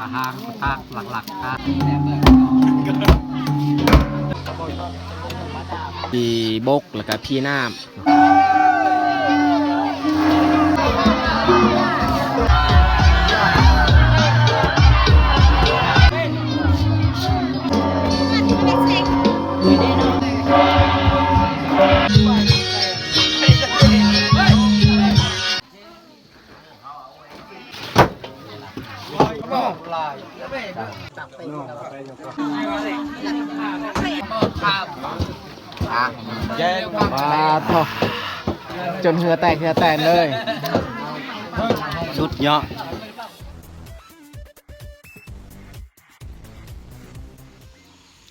อาหารตากหลักๆครับพี่บกแล้วก็พี่น้ำว้าทอจนเหือแตกเลยสุดยอด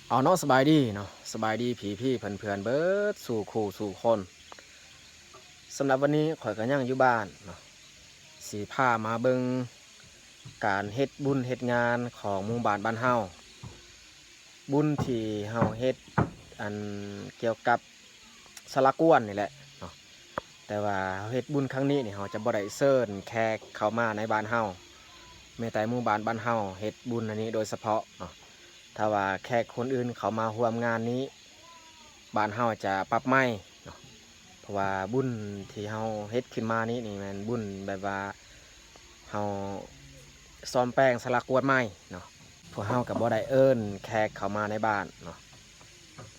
เอาเนาะสบายดีเนาะสบายดีพี่เพื่อนเบิดสู่คู่สู่คนสำหรับวันนี้ข่อยก็ยังอยู่บ้านเนาะสีผ้ามาเบิงการเฮ็ดบุญเฮ็ดงานของหมู่บ้านบ้านเฮาบุญที่เฮาเฮ็ดอันเกี่ยวกับสละกวนนี่แหละเนาะแต่ว่าเฮ็ดบุญครั้งนี้นี่เฮาจะบ่ได้เชิญแขกเข้ามาในบ้านเฮาแม้แต่หมู่บ้านบ้านเฮาเฮ็ดบุญอันนี้โดยเฉพาะเนาะถ้าว่าแขกคนอื่นเขามาร่วมงานนี้บ้านเฮาจะปรับใหม่เนาะเพราะว่าบุญที่เฮาเฮ็ดขึ้นมานี้นี่มันบุญแบบว่าเฮาซ้อมแป้งสละกวนใหม่เนาะพวกเฮากับบ่ได้เอิ้นแขกเข้ามาในบ้านเนาะ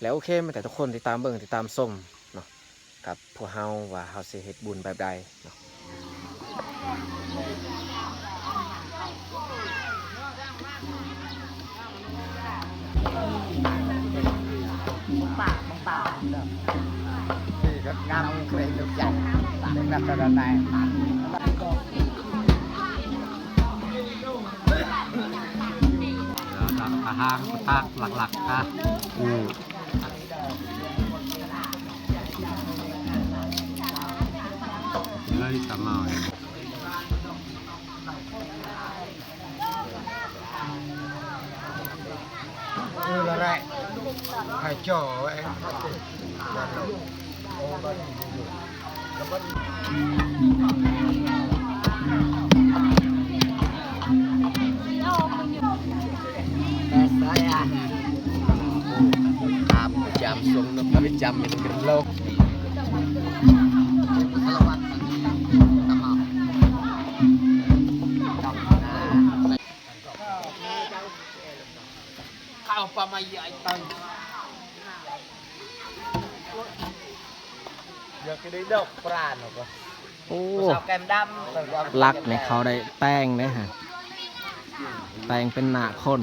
แล้วโอเคมาแต่ทุกคนติดตามเบิ่งติดตามส้มเนาะกับพวกเฮาว่าเฮาสิเฮ็ดบุญแบบใดเนาะงามเคยลูกใหญ่นักกระนายอาหารตากหลักๆครับเลยตะเมาอะไรใครจ่อเองจำทรงนกไม่จำเป็นกระโหลกข้าวปลาไม่ใหญ่ตังอยากได้ดอกปลาหรอกโอ้แกมดำลักเนี่ยเขาได้แป้งนะฮะแป้งเป็นหน้าคน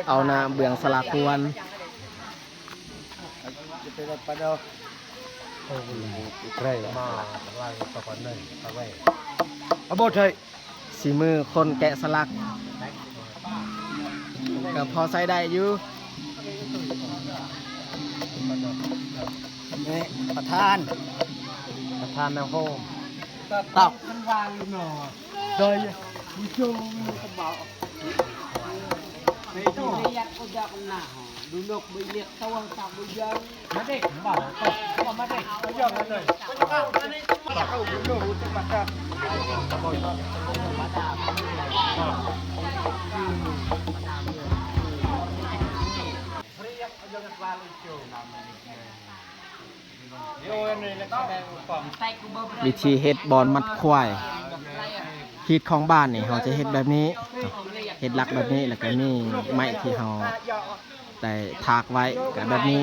เอาน้ำเบืองสลากวนเอาบดเลยสีมือคนแกะสลักก็พอใส่ได้อยู่นี่ประธานแมวโฮมตอกมันวางหน่อโดยผู้ชมกระเป๋าไม่ต้องเรียกเขาจะมันหนาดูนกไม่เรียกตะวันตกดูยังมาเด็กบ่าวก็มาเด็กเขายอมกันเลยมาเด็กเข้าดูนกจะมาจับวิธีเฮ็ดบอลมัดควายฮีดของบ้านนี่เขาจะเฮ็ดแบบนี้เฮ็ดลักแบบนี้แล้วก็นี่ไม้ที่เขาแต่ถากไว้กับแบบนี้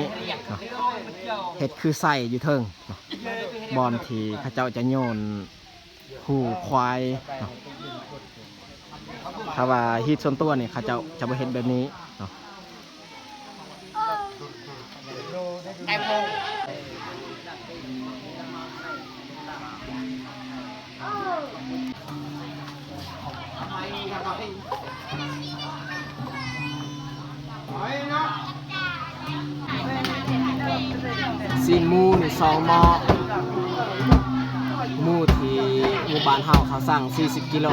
เฮ็ดคือใส่อยู่เทิงบอลที่เขาเจ้าจะโยนหูควายถ้าว่าฮีดส่วนตัวนี่เขาเจ้าจะบ่เฮ็ดแบบนี้ซีนมูนี่2 หม้อหมูที่หมู่บ้านเฮาเขาสั่ง40 กิโล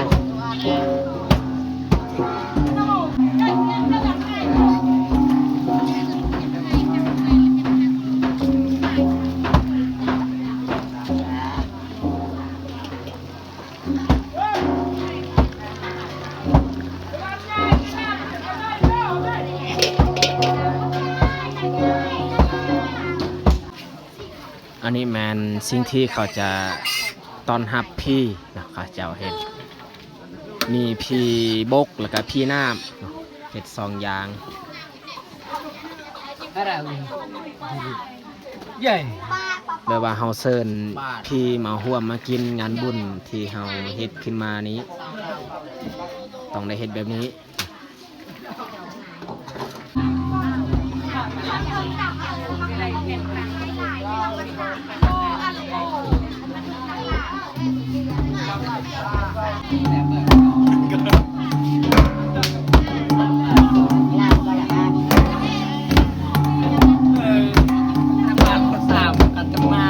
อันนี้แมนสิ่งที่เขาจะต้อนรับพี่นะเขาเจ้าเห็นมีพี่บกแล้วก็พี่น้ำเนาะเห็ดสองอย่าง อะไรใหญ่ แบบว่าเฮาเซิญพี่มาร่วมมากินงานบุญที่เฮาเฮ็ดขึ้นมานี้ต้องได้เฮ็ดแบบนี้ บ้านคนสามกันจะมา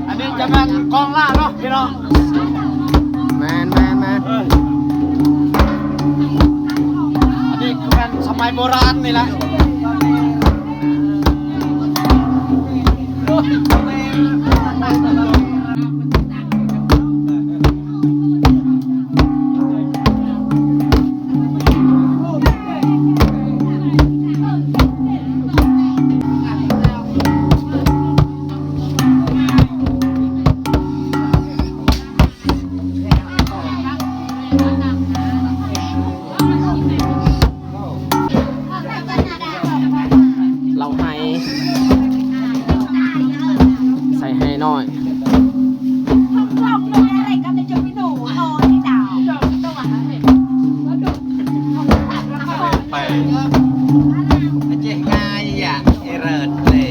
อันนี้จะเป็นกองล่าเนาะพี่น้อง แมน อันนี้คือเป็นสมัยโบราณนี่แหละเราให้ใส่ให้น้อย ไป เจ๊ง่ายอ่ะเอเริดเลย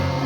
เ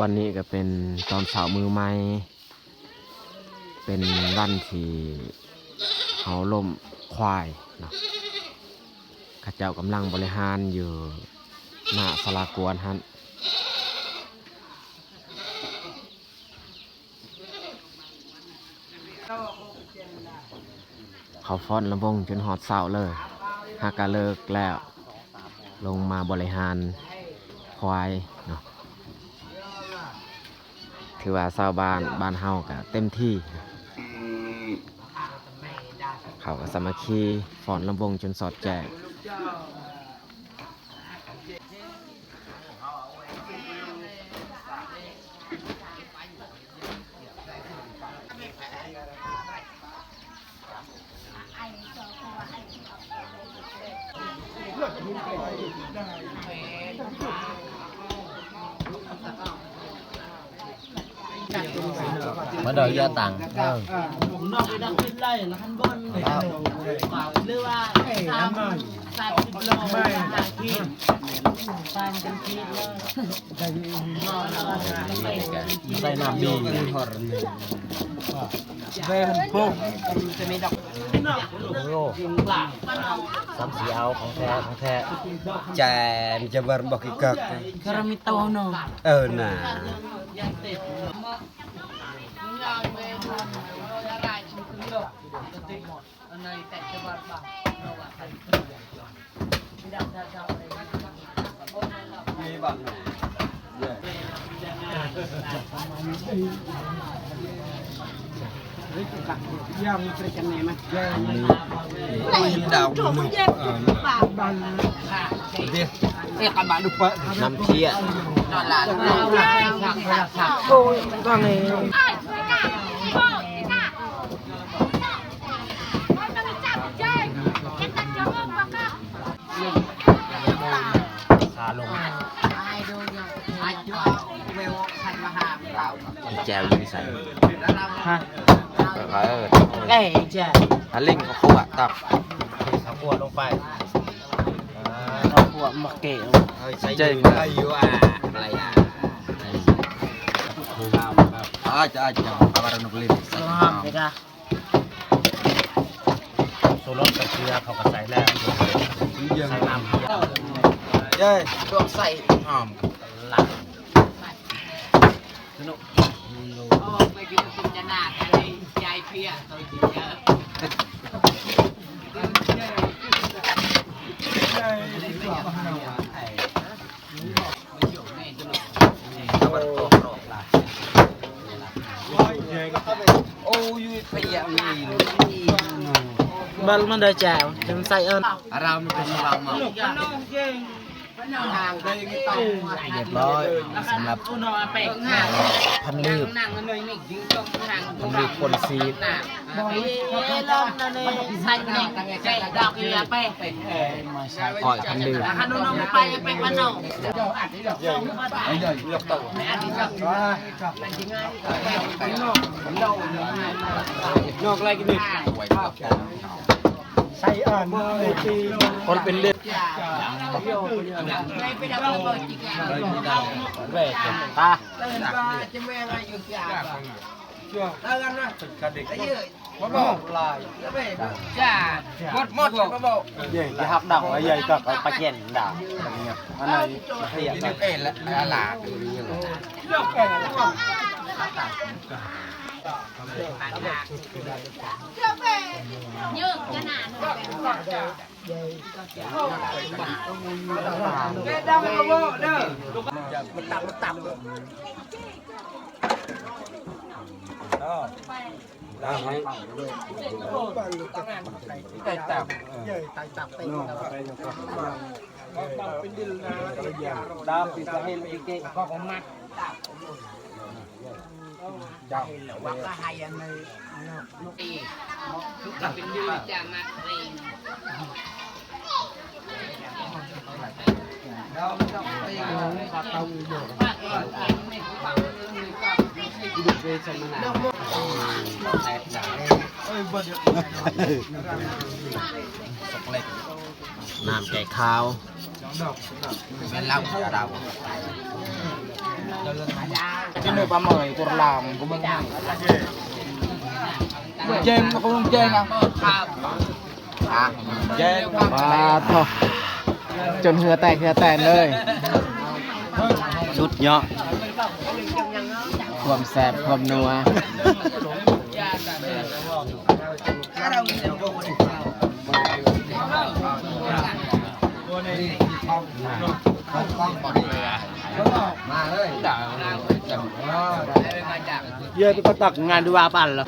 วันนี้ก็เป็นตอนเสาร์มือใหม่เป็นวันที่เขาล่มควายเนาะข้าเจ้ากำลังบริหารอยู่หน้าศาลากวนฮันเขาฟ้อนลำวงจนหอดเสาเลยหากาเลิกแล้วลงมาบริหารควายเนาะถือว่าชาวบ้านเฮาก็เต็มที่เขาก็สามัคคีฟ้อนลำวงจนสอดแจงมาđòi gia tăngผมนอกไปดักเป็นไรแล้วขั้นบนหรือว่า30 โล5 ขีด30 ขีดเลย say nam bi về hồng phôจะมีดอก โอ้สามสีเอาของแท้ แจนจะเบิร์นบอกอีกเกิก คารามิโตโน น่ะ ยังติด yang mereka ni mah. Đào nụ. Các bạn lupa. น้ำเชี่ย Con này. ขาลง แจวยิงใส่ Ha. เออ จ้ะ อันลิงเขาคั่วตับ เอาขวดลงไป เอาพวกมาเกะ chơi Ayo Malaya. Aja kabar nu beli. ห้ามเลยจ้ะ โซโล่กับเกลือเขาก็ใส่แล้วใส่น้ำเพีย Jai, tuang sai.หลัก ไม่กินสุจนาอะไรใจเพี้ยตัวจริงเยอะ Oh, you payah ni. Bal man dah jauh, jangan saya. Aram ke selama. เรียบร้อยสำหรับพันลืบพันลืบคนซีดอ่อยพันลืบ Nok lagi ni. Sayaคนเป็นเลือด เว้ยตา Vậy cái hấp đậu ở đây có bạch đèn đảo anh này thiệt Ini elak ala. Nam chạy khao Men lau đau. Cái nơi ba mời tôi làm của mình. Chơi mà không chơi nào. Jai มาทอจนเหือแตกเลย สุดยอดความแสบความนัว มาเลย Giờ tôi có tặc ngàn đua bàn rồi.